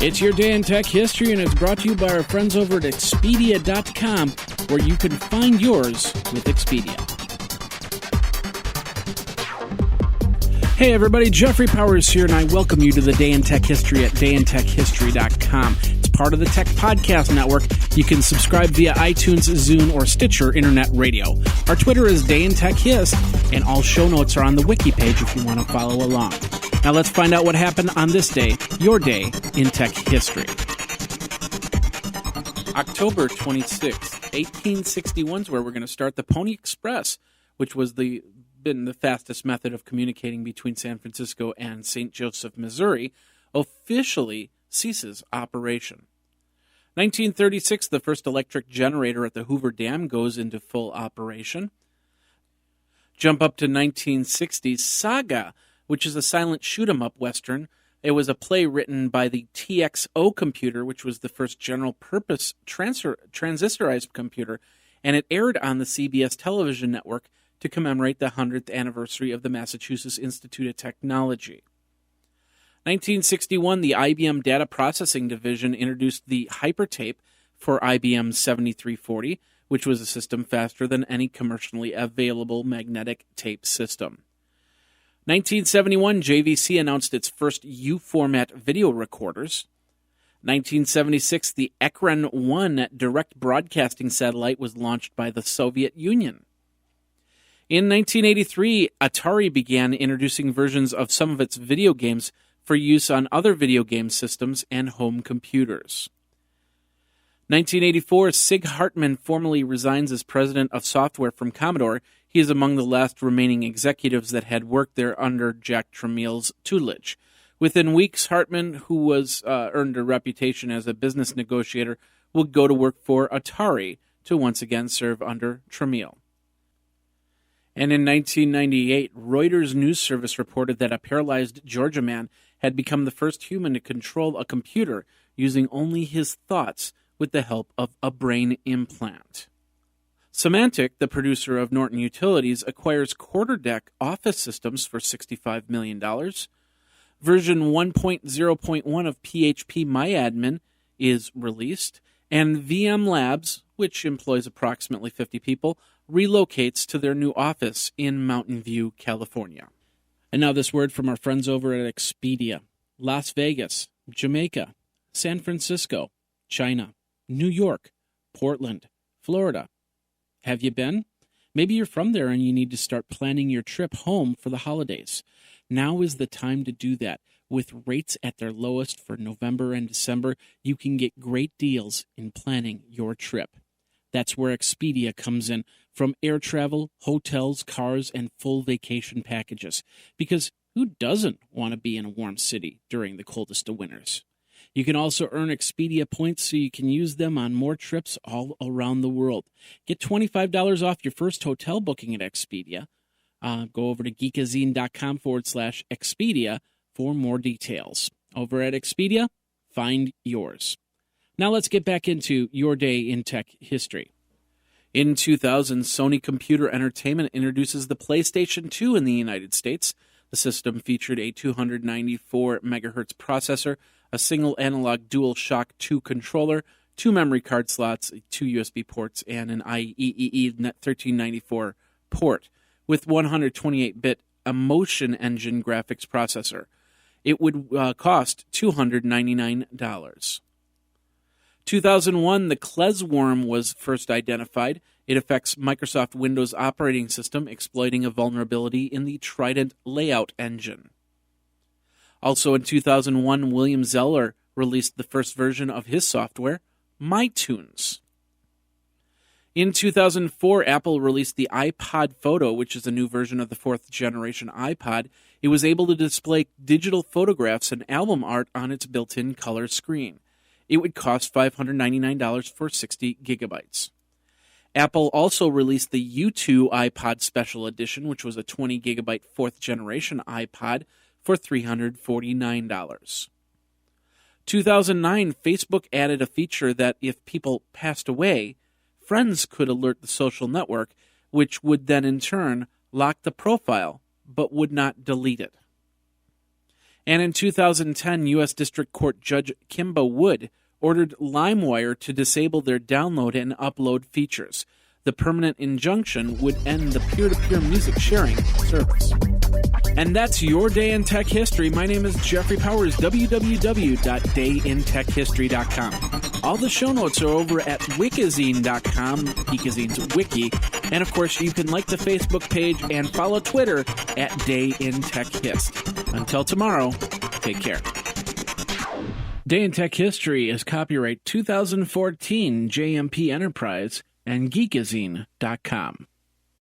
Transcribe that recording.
It's your day in tech history, and it's brought to you by our friends over at Expedia.com, where you can find yours with Expedia. Hey everybody, Jeffrey Powers here, and I welcome you to the Day in Tech History at dayintechhistory.com. It's part of the Tech Podcast Network. You can subscribe via iTunes, Zune, or Stitcher Internet Radio. Our Twitter is Day in Tech Hist, and all show notes are on the wiki page if you want to follow along. Now let's find out what happened on this day, your day in tech history. October 26th, 1861 is where we're going to start. The Pony Express, which was been the fastest method of communicating between San Francisco and St. Joseph, Missouri, officially ceases operation. 1936, the first electric generator at the Hoover Dam goes into full operation. Jump up to 1960, Saga, which is a silent shoot-'em-up Western. It was a play written by the TXO computer, which was the first general-purpose transistorized computer, and it aired on the CBS television network to commemorate the 100th anniversary of the Massachusetts Institute of Technology. 1961, the IBM Data Processing Division introduced the hypertape for IBM 7340, which was a system faster than any commercially available magnetic tape system. 1971, JVC announced its first U-format video recorders. 1976, the Ekran-1 direct broadcasting satellite was launched by the Soviet Union. In 1983, Atari began introducing versions of some of its video games for use on other video game systems and home computers. 1984, Sig Hartman formally resigns as president of software from Commodore. He is among the last remaining executives that had worked there under Jack Tramiel's tutelage. Within weeks, Hartman, who was earned a reputation as a business negotiator, would go to work for Atari to once again serve under Tramiel. And in 1998, Reuters news service reported that a paralyzed Georgia man had become the first human to control a computer using only his thoughts with the help of a brain implant. Symantec, the producer of Norton Utilities, acquires quarter-deck office systems for $65 million. Version 1.0.1 of PHP MyAdmin is released, and VM Labs, which employs approximately 50 people, relocates to their new office in Mountain View, California. And now this word from our friends over at Expedia. Las Vegas, Jamaica, San Francisco, China, New York, Portland, Florida. Have you been? Maybe you're from there and you need to start planning your trip home for the holidays. Now is the time to do that. With rates at their lowest for November and December, you can get great deals in planning your trip. That's where Expedia comes in, from air travel, hotels, cars, and full vacation packages. Because who doesn't want to be in a warm city during the coldest of winters? You can also earn Expedia points so you can use them on more trips all around the world. Get $25 off your first hotel booking at Expedia. Go over to geekazine.com/Expedia for more details. Over at Expedia, find yours. Now let's get back into your day in tech history. In 2000, Sony Computer Entertainment introduces the PlayStation 2 in the United States. The system featured a 294 megahertz processor, a single analog DualShock 2 controller, 2 memory card slots, 2 USB ports, and an IEEE 1394 port with 128-bit Emotion Engine graphics processor. It would cost $299. 2001, the Klez worm was first identified. It affects Microsoft Windows operating system, exploiting a vulnerability in the Trident layout engine. Also in 2001, William Zeller released the first version of his software, MyTunes. In 2004, Apple released the iPod Photo, which is a new version of the fourth generation iPod. It was able to display digital photographs and album art on its built-in color screen. It would cost $599 for 60 gigabytes. Apple also released the U2 iPod Special Edition, which was a 20 gigabyte fourth generation iPod, for $349. 2009, Facebook added a feature that if people passed away, friends could alert the social network, which would then in turn lock the profile, but would not delete it. And in 2010, U.S. District Court Judge Kimba Wood ordered LimeWire to disable their download and upload features. The permanent injunction would end the peer-to-peer music sharing service. And that's your Day in Tech History. My name is Jeffrey Powers, www.dayintechhistory.com. All the show notes are over at wikizine.com, Geekazine's wiki. And, of course, you can like the Facebook page and follow Twitter at Day in Tech Hist. Until tomorrow, take care. Day in Tech History is copyright 2014 JMP Enterprise and Geekazine.com.